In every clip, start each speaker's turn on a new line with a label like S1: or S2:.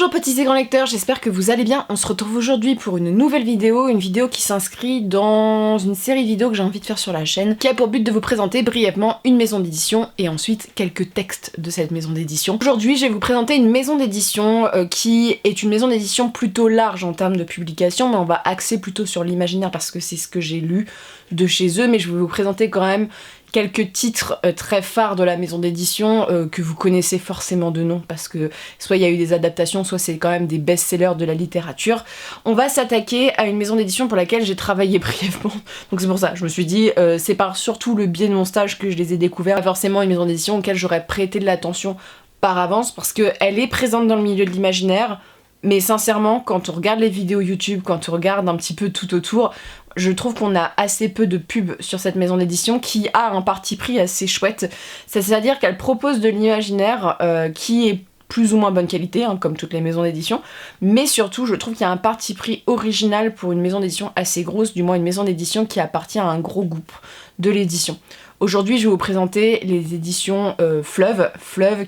S1: Bonjour petits et grands lecteurs, j'espère que vous allez bien. On se retrouve aujourd'hui pour une nouvelle vidéo, une vidéo qui s'inscrit dans une série de vidéos que j'ai envie de faire sur la chaîne, qui a pour but de vous présenter brièvement une maison d'édition et ensuite quelques textes de cette maison d'édition. Aujourd'hui, je vais vous présenter une maison d'édition qui est une maison d'édition plutôt large en termes de publication, mais on va axer plutôt sur l'imaginaire parce que c'est ce que j'ai lu de chez eux, mais je vais vous présenter quand même quelques titres très phares de la maison d'édition que vous connaissez forcément de nom parce que soit il y a eu des adaptations, soit c'est quand même des best-sellers de la littérature. On va s'attaquer à une maison d'édition pour laquelle j'ai travaillé brièvement, donc c'est pour ça, je me suis dit, c'est par surtout le biais de mon stage que je les ai découverts, pas forcément une maison d'édition auquel j'aurais prêté de l'attention par avance parce qu'elle est présente dans le milieu de l'imaginaire, mais sincèrement, quand on regarde les vidéos YouTube, quand on regarde un petit peu tout autour, je trouve qu'on a assez peu de pubs sur cette maison d'édition qui a un parti pris assez chouette. C'est-à-dire qu'elle propose de l'imaginaire qui est plus ou moins bonne qualité, hein, comme toutes les maisons d'édition, mais surtout je trouve qu'il y a un parti pris original pour une maison d'édition assez grosse, du moins une maison d'édition qui appartient à un gros groupe de l'édition. Aujourd'hui, je vais vous présenter les éditions Fleuve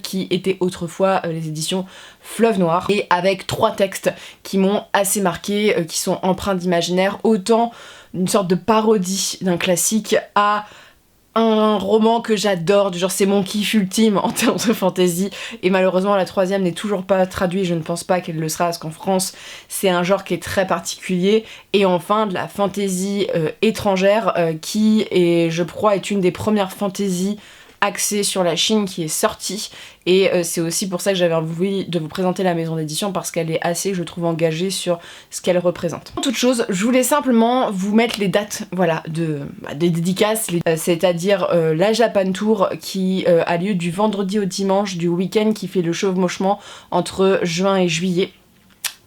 S1: qui étaient autrefois les éditions Fleuve Noir, et avec 3 textes qui m'ont assez marqué, qui sont empreints d'imaginaire, autant une sorte de parodie d'un classique à un roman que j'adore, du genre c'est mon kiff ultime en termes de fantasy, et malheureusement la 3e n'est toujours pas traduite, je ne pense pas qu'elle le sera parce qu'en France c'est un genre qui est très particulier, et enfin de la fantasy étrangère qui est, je crois, est une des premières fantaisies axée sur la Chine qui est sortie, et c'est aussi pour ça que j'avais envie de vous présenter la maison d'édition parce qu'elle est assez, je trouve, engagée sur ce qu'elle représente. En toute chose, je voulais simplement vous mettre les dates, voilà, des dédicaces, c'est-à-dire la Japan Tour qui a lieu du vendredi au dimanche du week-end qui fait le chevauchement entre juin et juillet,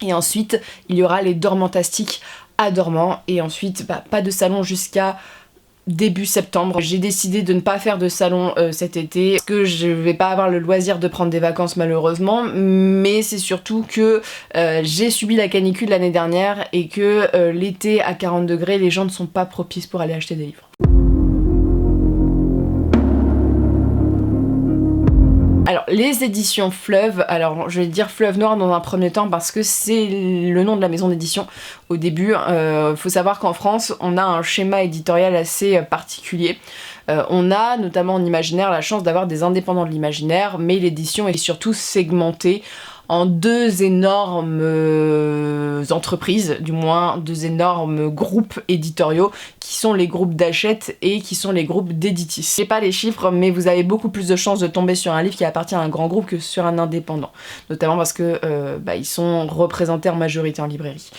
S1: et ensuite il y aura les Dormantastiques à Dormant, et ensuite pas de salon jusqu'à début septembre. J'ai décidé de ne pas faire de salon cet été parce que je vais pas avoir le loisir de prendre des vacances malheureusement, mais c'est surtout que j'ai subi la canicule l'année dernière et que l'été à 40 degrés, les gens ne sont pas propices pour aller acheter des livres. Alors, les éditions Fleuve, alors je vais dire Fleuve Noir dans un premier temps parce que c'est le nom de la maison d'édition au début. Faut savoir qu'en France, on a un schéma éditorial assez particulier. On a notamment en imaginaire la chance d'avoir des indépendants de l'imaginaire, mais l'édition est surtout segmentée en 2 énormes entreprises, du moins 2 énormes groupes éditoriaux, qui sont les groupes d'Hachette et qui sont les groupes d'Editis. Je sais pas les chiffres, mais vous avez beaucoup plus de chances de tomber sur un livre qui appartient à un grand groupe que sur un indépendant, notamment parce que ils sont représentés en majorité en librairie.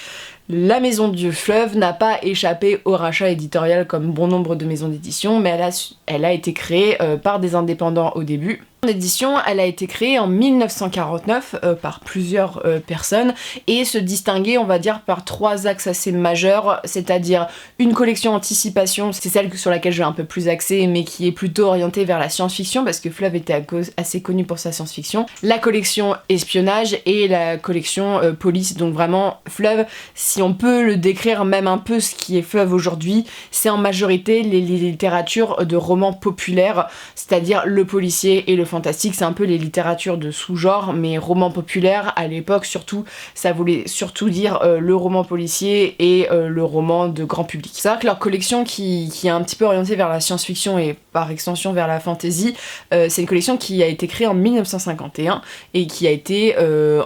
S1: La maison du Fleuve n'a pas échappé au rachat éditorial comme bon nombre de maisons d'édition, mais elle a été créée par des indépendants au début. L'édition, elle a été créée en 1949 par plusieurs personnes et se distinguait, on va dire, par 3 axes assez majeurs, c'est-à-dire une collection anticipation, c'est celle sur laquelle je vais un peu plus axer, mais qui est plutôt orientée vers la science-fiction parce que Fleuve était assez connu pour sa science-fiction, la collection espionnage et la collection police. Donc vraiment, Fleuve, si on peut le décrire même un peu ce qui est Fleuve aujourd'hui, c'est en majorité les littératures de romans populaires, c'est-à-dire le policier et le fantastique, c'est un peu les littératures de sous-genre, mais roman populaire à l'époque surtout, ça voulait surtout dire le roman policier et le roman de grand public. C'est vrai que leur collection qui est un petit peu orientée vers la science-fiction et par extension vers la fantasy, c'est une collection qui a été créée en 1951 et qui a été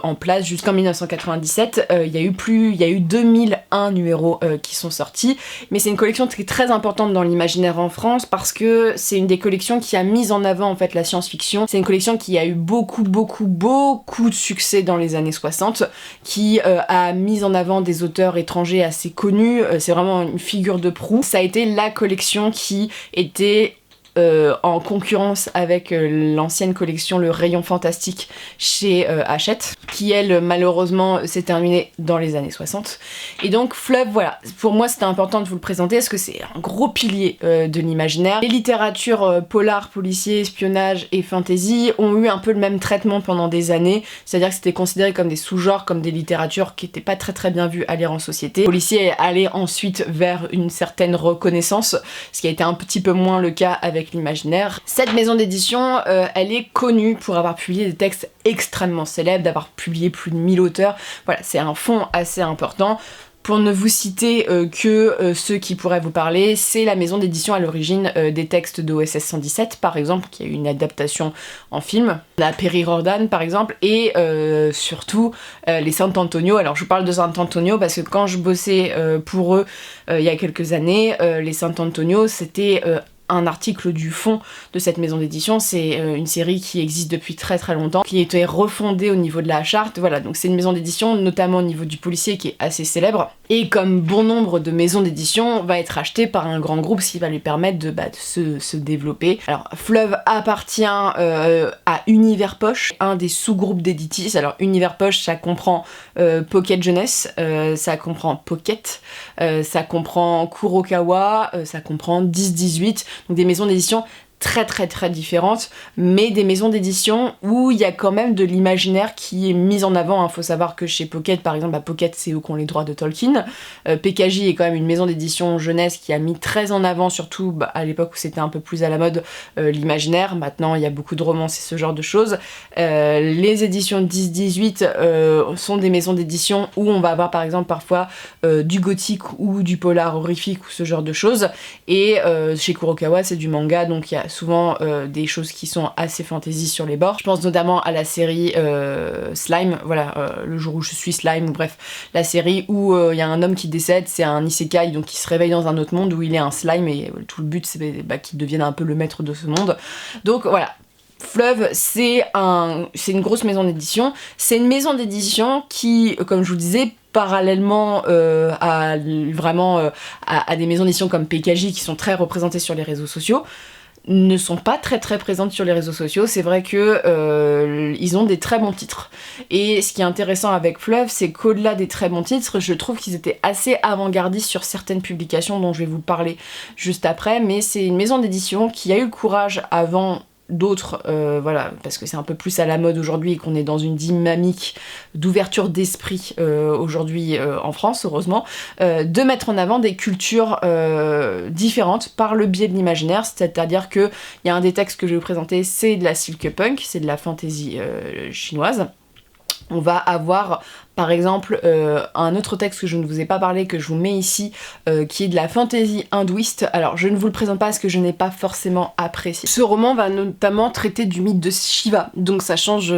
S1: en place jusqu'en 1997. Il y a eu 2001 numéros qui sont sortis, mais c'est une collection très importante dans l'imaginaire en France parce que c'est une des collections qui a mis en avant en fait la science-fiction. C'est une collection qui a eu beaucoup de succès dans les années 60, qui a mis en avant des auteurs étrangers assez connus, c'est vraiment une figure de proue. Ça a été la collection qui était en concurrence avec l'ancienne collection Le Rayon Fantastique chez Hachette, qui elle malheureusement s'est terminée dans les années 60. Et donc Fleuve, voilà, pour moi c'était important de vous le présenter parce que c'est un gros pilier de l'imaginaire. Les littératures polar, policier, espionnage et fantasy ont eu un peu le même traitement pendant des années, c'est-à-dire que c'était considéré comme des sous-genres, comme des littératures qui n'étaient pas très bien vues à lire en société. Policier est allé ensuite vers une certaine reconnaissance, ce qui a été un petit peu moins le cas avec avec l'imaginaire. Cette maison d'édition, elle est connue pour avoir publié des textes extrêmement célèbres, d'avoir publié plus de 1000 auteurs. Voilà, c'est un fonds assez important. Pour ne vous citer que ceux qui pourraient vous parler, c'est la maison d'édition à l'origine des textes d'OSS 117, par exemple, qui a eu une adaptation en film, la Perry Rhodan, par exemple, et surtout les Sant'Antonio. Alors je vous parle de Sant'Antonio parce que quand je bossais pour eux il y a quelques années, les Sant'Antonio, c'était un article du fond de cette maison d'édition. C'est une série qui existe depuis très très longtemps, qui a été refondée au niveau de la charte. Voilà, donc c'est une maison d'édition, notamment au niveau du policier, qui est assez célèbre. Et comme bon nombre de maisons d'édition, va être achetée par un grand groupe, ce qui va lui permettre de se développer. Alors, Fleuve appartient à Univers Poche, un des sous-groupes d'Editis. Alors, Univers Poche, ça comprend Pocket Jeunesse, ça comprend Pocket, ça comprend Kurokawa, ça comprend 10-18, donc des maisons d'édition très très très différentes, mais des maisons d'édition où il y a quand même de l'imaginaire qui est mis en avant. Faut savoir que chez Pocket, par exemple, Pocket, c'est eux qui ont les droits de Tolkien. PKJ est quand même une maison d'édition jeunesse qui a mis très en avant, surtout à l'époque où c'était un peu plus à la mode, l'imaginaire. Maintenant, il y a beaucoup de romans, c'est ce genre de choses. Les éditions 10-18 sont des maisons d'édition où on va avoir par exemple parfois du gothique ou du polar horrifique ou ce genre de choses. Et chez Kurokawa, c'est du manga, donc il y a souvent des choses qui sont assez fantasy sur les bords. Je pense notamment à la série Slime, voilà, le jour où je suis Slime, ou bref, la série où il y a un homme qui décède, c'est un isekai, donc il se réveille dans un autre monde où il est un slime, et tout le but c'est qu'il devienne un peu le maître de ce monde. Donc voilà. Fleuve, c'est une grosse maison d'édition. C'est une maison d'édition qui, comme je vous le disais, parallèlement à des maisons d'édition comme PKJ qui sont très représentées sur les réseaux sociaux, ne sont pas très très présentes sur les réseaux sociaux. C'est vrai que ils ont des très bons titres. Et ce qui est intéressant avec Fleuve, c'est qu'au-delà des très bons titres, je trouve qu'ils étaient assez avant-gardistes sur certaines publications dont je vais vous parler juste après, mais c'est une maison d'édition qui a eu le courage avant d'autres, voilà, parce que c'est un peu plus à la mode aujourd'hui et qu'on est dans une dynamique d'ouverture d'esprit aujourd'hui en France, heureusement, de mettre en avant des cultures différentes par le biais de l'imaginaire. C'est-à-dire que il y a un des textes que je vais vous présenter, c'est de la silk-punk, c'est de la fantasy chinoise. On va avoir par exemple un autre texte que je ne vous ai pas parlé, que je vous mets ici, qui est de la fantasy hindouiste. Alors je ne vous le présente pas parce que je n'ai pas forcément apprécié. Ce roman va notamment traiter du mythe de Shiva, donc ça change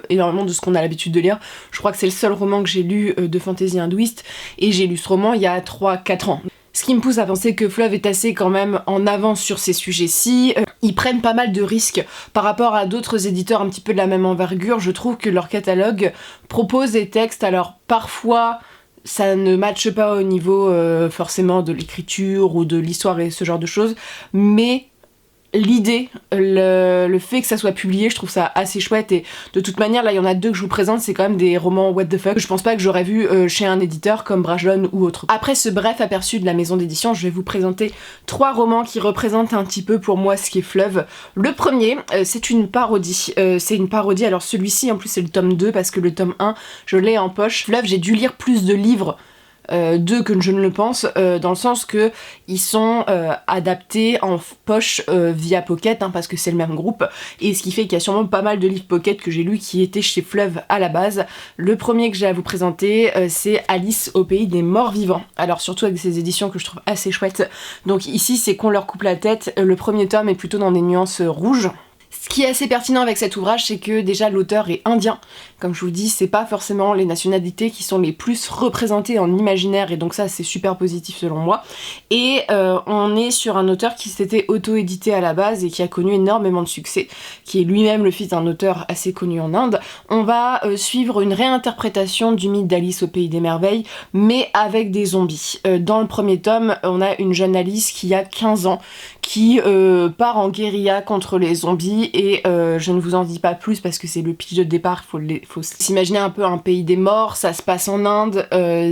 S1: énormément de ce qu'on a l'habitude de lire. Je crois que c'est le seul roman que j'ai lu de fantasy hindouiste, et j'ai lu ce roman il y a 3-4 ans. Ce qui me pousse à penser que Fleuve est assez quand même en avance sur ces sujets-ci. Ils prennent pas mal de risques par rapport à d'autres éditeurs un petit peu de la même envergure. Je trouve que leur catalogue propose des textes, alors parfois ça ne matche pas au niveau forcément de l'écriture ou de l'histoire et ce genre de choses, mais l'idée, le fait que ça soit publié, je trouve ça assez chouette. Et de toute manière, là il y en a deux que je vous présente, c'est quand même des romans what the fuck. Je pense pas que j'aurais vu chez un éditeur comme Brajlon ou autre. Après ce bref aperçu de la maison d'édition, je vais vous présenter 3 romans qui représentent un petit peu pour moi ce qui est Fleuve. Le premier, c'est une parodie. Alors celui-ci en plus c'est le tome 2 parce que le tome 1 je l'ai en poche. Fleuve, j'ai dû lire plus de livres d'eux que je ne le pense, dans le sens que ils sont adaptés en poche via Pocket, parce que c'est le même groupe, et ce qui fait qu'il y a sûrement pas mal de livres Pocket que j'ai lus qui étaient chez Fleuve à la base. Le premier que j'ai à vous présenter, c'est Alice au pays des morts vivants. Alors surtout avec ces éditions que je trouve assez chouettes. Donc ici c'est qu'on leur coupe la tête, le premier tome est plutôt dans des nuances rouges. Ce qui est assez pertinent avec cet ouvrage, c'est que déjà l'auteur est indien. Comme je vous dis, c'est pas forcément les nationalités qui sont les plus représentées en imaginaire, et donc ça c'est super positif selon moi. Et on est sur un auteur qui s'était auto-édité à la base et qui a connu énormément de succès, qui est lui-même le fils d'un auteur assez connu en Inde. On va suivre une réinterprétation du mythe d'Alice au pays des merveilles, mais avec des zombies. Dans le premier tome, on a une jeune Alice qui a 15 ans, qui part en guérilla contre les zombies, et je ne vous en dis pas plus parce que c'est le pitch de départ. Faut s'imaginer un peu un pays des morts, ça se passe en Inde,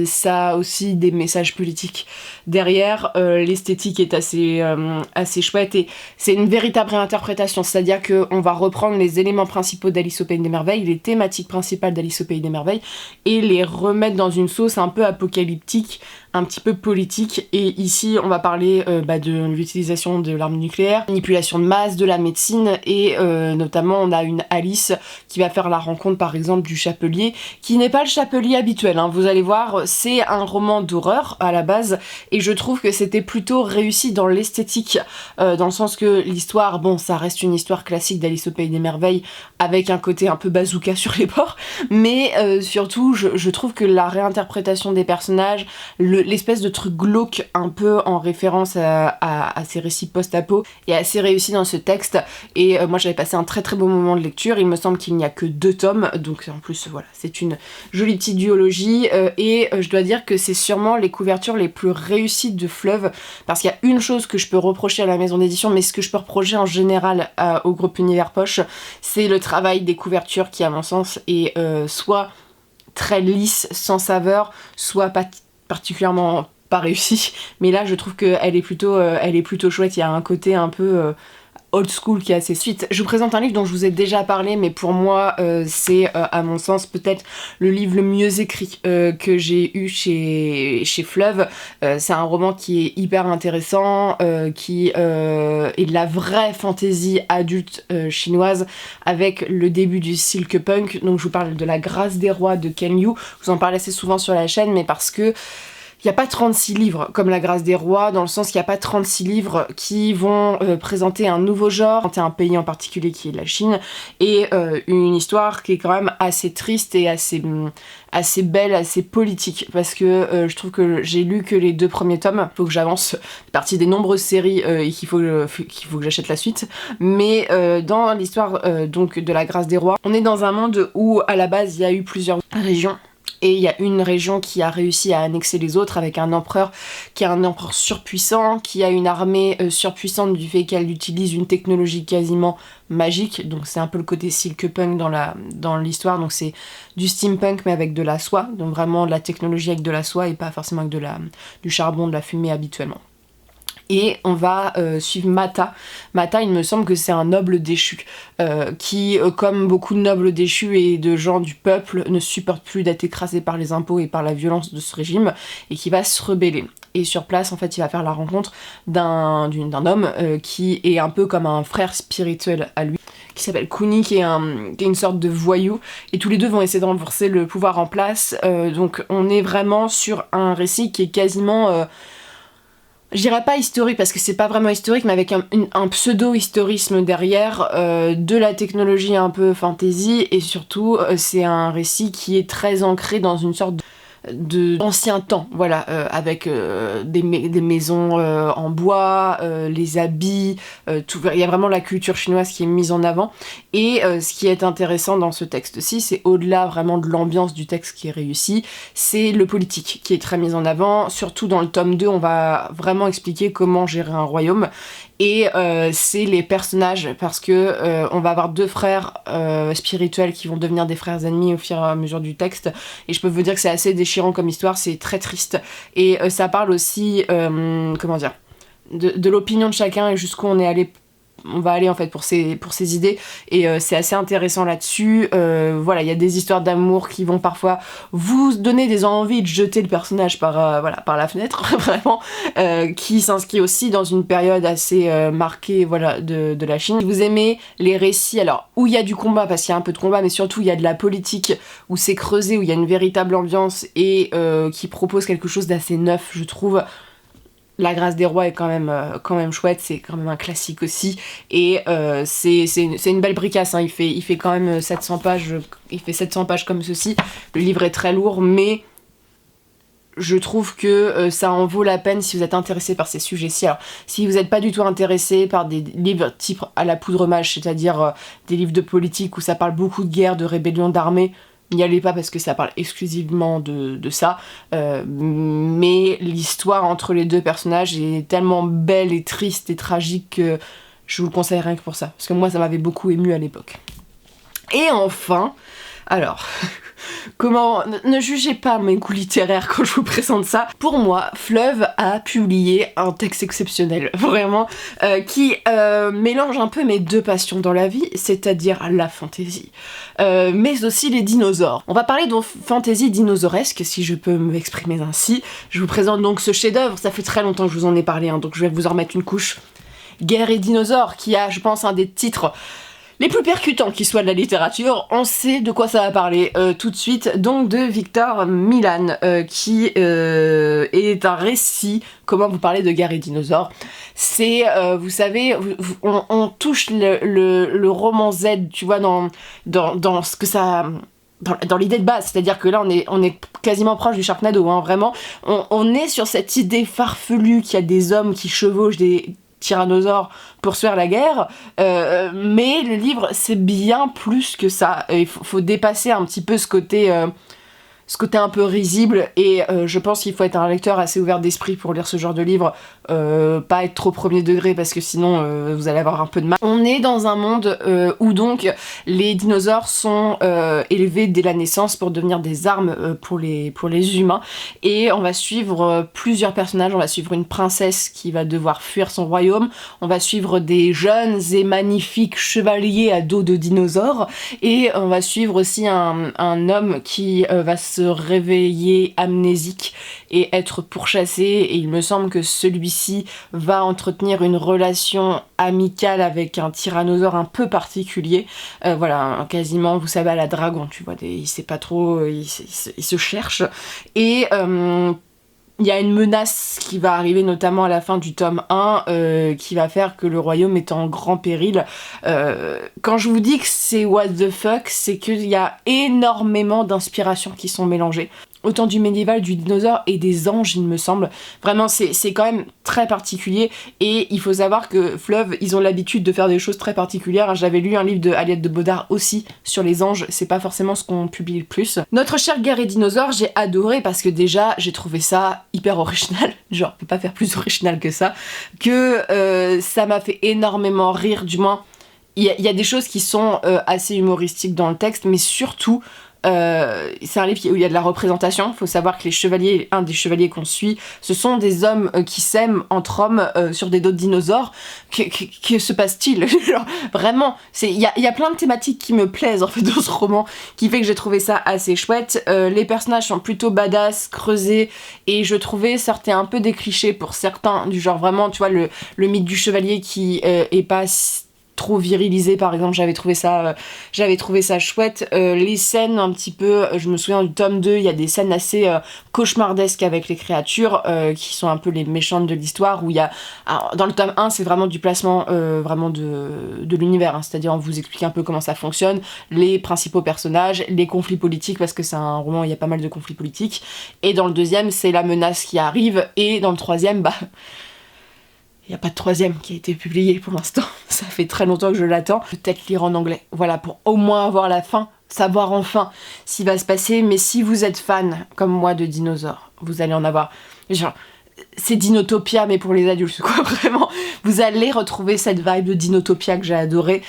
S1: ça a aussi des messages politiques derrière, l'esthétique est assez chouette, et c'est une véritable réinterprétation, c'est-à-dire qu'on va reprendre les éléments principaux d'Alice au pays des merveilles, les thématiques principales d'Alice au pays des merveilles, et les remettre dans une sauce un peu apocalyptique, un petit peu politique. Et ici, on va parler de l'utilisation de l'arme nucléaire, manipulation de masse, de la médecine, et notamment on a une Alice qui va faire la rencontre par exemple du chapelier, qui n'est pas le chapelier habituel, hein. Vous allez voir, c'est un roman d'horreur à la base, et je trouve que c'était plutôt réussi dans l'esthétique, dans le sens que l'histoire, bon, ça reste une histoire classique d'Alice au Pays des Merveilles, avec un côté un peu bazooka sur les bords, mais surtout, je trouve que la réinterprétation des personnages, l'espèce de truc glauque un peu en référence à ces récits post-apo est assez réussi dans ce texte, et moi j'avais passé un très très beau moment de lecture. Il me semble qu'il n'y a que 2 tomes, donc en plus voilà, c'est une jolie petite duologie, et je dois dire que c'est sûrement les couvertures les plus réussies de Fleuve, parce qu'il y a une chose que je peux reprocher à la maison d'édition, mais ce que je peux reprocher en général au groupe Univers Poche, c'est le travail des couvertures qui à mon sens est soit très lisse, sans saveur, soit pas particulièrement pas réussie, mais là je trouve qu'elle est plutôt chouette. Il y a un côté un peu old school qui est assez suite. Je vous présente un livre dont je vous ai déjà parlé, mais pour moi c'est à mon sens peut-être le livre le mieux écrit que j'ai eu chez Fleuve. C'est un roman qui est hyper intéressant, qui est de la vraie fantaisie adulte chinoise, avec le début du silk punk. Donc je vous parle de La Grâce des Rois de Ken Liu. Je vous en parle assez souvent sur la chaîne, mais parce que il n'y a pas 36 livres comme La Grâce des Rois, dans le sens qu'il n'y a pas 36 livres qui vont présenter un nouveau genre, un pays en particulier qui est la Chine, et une histoire qui est quand même assez triste et assez belle, assez politique, parce que je trouve que j'ai lu que les 2 premiers tomes, faut que j'avance, c'est partie des nombreuses séries et qu'il faut que j'achète la suite, mais dans l'histoire donc de La Grâce des Rois, on est dans un monde où à la base il y a eu plusieurs régions, et il y a une région qui a réussi à annexer les autres, avec un empereur qui est un empereur surpuissant, qui a une armée surpuissante du fait qu'elle utilise une technologie quasiment magique. Donc c'est un peu le côté silkpunk dans l'histoire, donc c'est du steampunk mais avec de la soie, donc vraiment de la technologie avec de la soie et pas forcément avec du charbon, de la fumée habituellement. Et on va suivre Mata. Mata, il me semble que c'est un noble déchu qui, comme beaucoup de nobles déchus et de gens du peuple, ne supporte plus d'être écrasé par les impôts et par la violence de ce régime, et qui va se rebeller. Et sur place, en fait, il va faire la rencontre d'un homme qui est un peu comme un frère spirituel à lui, qui s'appelle Kuni, qui est une sorte de voyou, et tous les deux vont essayer de renforcer le pouvoir en place. Donc on est vraiment sur un récit qui est quasiment... je dirais pas historique parce que c'est pas vraiment historique, mais avec un pseudo-historisme derrière, de la technologie un peu fantasy, et surtout c'est un récit qui est très ancré dans une sorte d'ancien temps, voilà, avec des maisons en bois, les habits, tout. Il y a vraiment la culture chinoise qui est mise en avant, et ce qui est intéressant dans ce texte-ci, c'est au-delà vraiment de l'ambiance du texte qui est réussi, c'est le politique qui est très mis en avant. Surtout dans le tome 2, on va vraiment expliquer comment gérer un royaume, et c'est les personnages, parce que on va avoir 2 frères spirituels qui vont devenir des frères ennemis au fur et à mesure du texte, et je peux vous dire que c'est assez déchirant comme histoire, c'est très triste, et ça parle aussi, comment dire, de l'opinion de chacun et jusqu'où on va aller en fait pour ses idées, et c'est assez intéressant là-dessus. Voilà, il y a des histoires d'amour qui vont parfois vous donner des envies de jeter le personnage par la fenêtre, vraiment, qui s'inscrit aussi dans une période assez marquée, voilà, de la Chine. Si vous aimez les récits, alors où il y a du combat, parce qu'il y a un peu de combat, mais surtout il y a de la politique, où c'est creusé, où il y a une véritable ambiance, et qui propose quelque chose d'assez neuf, je trouve. La Grâce des Rois est quand même chouette, c'est quand même un classique aussi, et c'est une belle bricasse, hein. Il fait quand même 700 pages, il fait 700 pages comme ceci. Le livre est très lourd, mais je trouve que ça en vaut la peine si vous êtes intéressé par ces sujets-ci. Alors, si vous n'êtes pas du tout intéressé par des livres type à la poudre mâche, c'est-à-dire des livres de politique où ça parle beaucoup de guerre, de rébellion, d'armée, n'y allez pas parce que ça parle exclusivement de ça, mais l'histoire entre les 2 personnages est tellement belle et triste et tragique que je vous le conseille rien que pour ça, parce que moi ça m'avait beaucoup ému à l'époque. Et enfin, Alors, comment... Ne jugez pas mes goûts littéraires quand je vous présente ça. Pour moi, Fleuve a publié un texte exceptionnel, vraiment, qui mélange un peu mes deux passions dans la vie, c'est-à-dire la fantaisie, mais aussi les dinosaures. On va parler de fantaisie dinosauresque, si je peux m'exprimer ainsi. Je vous présente donc ce chef-d'œuvre, ça fait très longtemps que je vous en ai parlé, hein, donc je vais vous en remettre une couche. Guerre et dinosaures, qui a, je pense, un des titres les plus percutants qui soient de la littérature. On sait de quoi ça va parler tout de suite, donc de Victor Milan, qui est un récit. Comment vous parlez de Guerre et dinosaures? C'est, vous savez, on touche le roman Z, tu vois, dans ce que ça... Dans l'idée de base, c'est-à-dire que là on est quasiment proche du Sharknado, hein, vraiment. On est sur cette idée farfelue qu'il y a des hommes qui chevauchent des tyrannosaures pour se faire la guerre, mais le livre c'est bien plus que ça. Il faut dépasser un petit peu ce côté un peu risible, et je pense qu'il faut être un lecteur assez ouvert d'esprit pour lire ce genre de livre, pas être trop premier degré parce que sinon vous allez avoir un peu de mal. On est dans un monde où donc les dinosaures sont élevés dès la naissance pour devenir des armes pour les humains, et on va suivre plusieurs personnages. On va suivre une princesse qui va devoir fuir son royaume, on va suivre des jeunes et magnifiques chevaliers à dos de dinosaures, et on va suivre aussi un homme qui va se réveiller amnésique et être pourchassé, et il me semble que celui-ci va entretenir une relation amicale avec un tyrannosaure un peu particulier, voilà, quasiment, vous savez, à la dragon, tu vois, il sait pas trop, il se cherche, et il y a une menace qui va arriver notamment à la fin du tome 1 qui va faire que le royaume est en grand péril. Quand je vous dis que c'est what the fuck, c'est qu'il y a énormément d'inspirations qui sont mélangées. Autant du médiéval, du dinosaure et des anges, il me semble. Vraiment, c'est quand même très particulier, et il faut savoir que Fleuve, ils ont l'habitude de faire des choses très particulières. J'avais lu un livre de Aliette de Bodard aussi sur les anges, c'est pas forcément ce qu'on publie le plus. Notre chère Guerre et dinosaures, j'ai adoré parce que déjà, j'ai trouvé ça hyper original, genre, on peut pas faire plus original que ça, que ça m'a fait énormément rire, du moins, il y a des choses qui sont assez humoristiques dans le texte, mais surtout... c'est un livre où il y a de la représentation. Il faut savoir que les chevaliers, un des chevaliers qu'on suit, ce sont des hommes qui s'aiment entre hommes sur des dos de dinosaures. Que se passe-t-il? Genre, vraiment, il y a plein de thématiques qui me plaisent en fait dans ce roman, qui fait que j'ai trouvé ça assez chouette. Les personnages sont plutôt badass, creusés, et je trouvais sortaient un peu des clichés pour certains, du genre vraiment, tu vois, le mythe du chevalier qui est pas trop virilisé, par exemple, j'avais trouvé ça chouette. Les scènes un petit peu, je me souviens du tome 2, il y a des scènes assez cauchemardesques avec les créatures qui sont un peu les méchantes de l'histoire, où il y a... Alors, dans le tome 1, c'est vraiment du placement vraiment de l'univers, hein, c'est-à-dire on vous explique un peu comment ça fonctionne, les principaux personnages, les conflits politiques, parce que c'est un roman où il y a pas mal de conflits politiques, et dans le deuxième, c'est la menace qui arrive, et dans le troisième, il n'y a pas de troisième qui a été publié pour l'instant, ça fait très longtemps que je l'attends. Peut-être lire en anglais, voilà, pour au moins avoir la fin, savoir enfin ce qui va se passer. Mais si vous êtes fan, comme moi, de dinosaures, vous allez en avoir... Genre, c'est Dinotopia, mais pour les adultes, quoi, vraiment. Vous allez retrouver cette vibe de Dinotopia que j'ai adoré.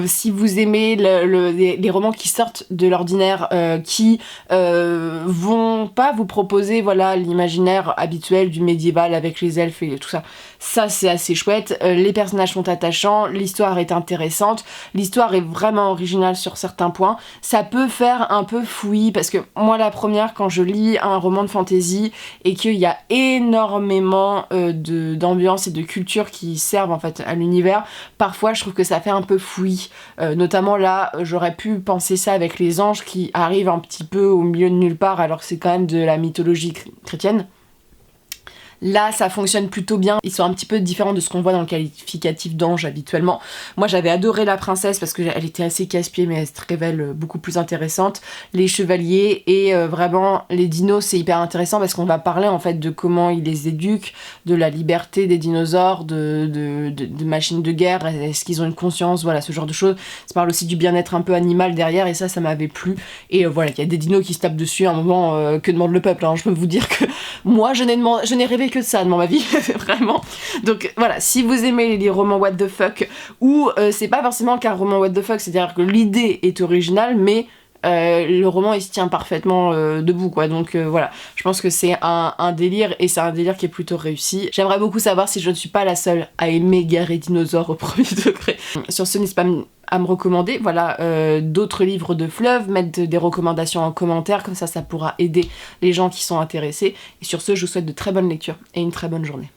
S1: Si vous aimez les romans qui sortent de l'ordinaire, qui vont pas vous proposer, voilà, l'imaginaire habituel du médiéval avec les elfes et tout ça. Ça, c'est assez chouette. Les personnages sont attachants, l'histoire est intéressante, l'histoire est vraiment originale sur certains points. Ça peut faire un peu fouillis, parce que moi, la première, quand je lis un roman de fantasy et qu'il y a énormément d'ambiance et de culture qui servent en fait à l'univers, parfois je trouve que ça fait un peu fouillis. Notamment là, j'aurais pu penser ça avec les anges qui arrivent un petit peu au milieu de nulle part, alors que c'est quand même de la mythologie chrétienne. Là, ça fonctionne plutôt bien. Ils sont un petit peu différents de ce qu'on voit dans le qualificatif d'ange habituellement. Moi, j'avais adoré la princesse parce qu'elle était assez casse-pied, mais elle se révèle beaucoup plus intéressante. Les chevaliers et vraiment les dinos, c'est hyper intéressant parce qu'on va parler en fait de comment ils les éduquent, de la liberté des dinosaures, de machines de guerre. Est-ce qu'ils ont une conscience? Voilà, ce genre de choses. Ça parle aussi du bien-être un peu animal derrière, et ça m'avait plu. Et voilà, il y a des dinos qui se tapent dessus à un moment. Que demande le peuple, hein. Je peux vous dire que moi, je n'ai rêvé que de ça dans ma vie, vraiment. Donc voilà, si vous aimez les romans what the fuck, ou c'est pas forcément qu'un roman what the fuck, c'est-à-dire que l'idée est originale, mais le roman il se tient parfaitement debout quoi, donc voilà, je pense que c'est un délire et c'est un délire qui est plutôt réussi. J'aimerais beaucoup savoir si je ne suis pas la seule à aimer Guerre et dinosaures au premier degré. Sur ce, n'hésite pas à me recommander, voilà, d'autres livres de Fleuve, mettre des recommandations en commentaire, comme ça pourra aider les gens qui sont intéressés. Et sur ce, je vous souhaite de très bonnes lectures et une très bonne journée.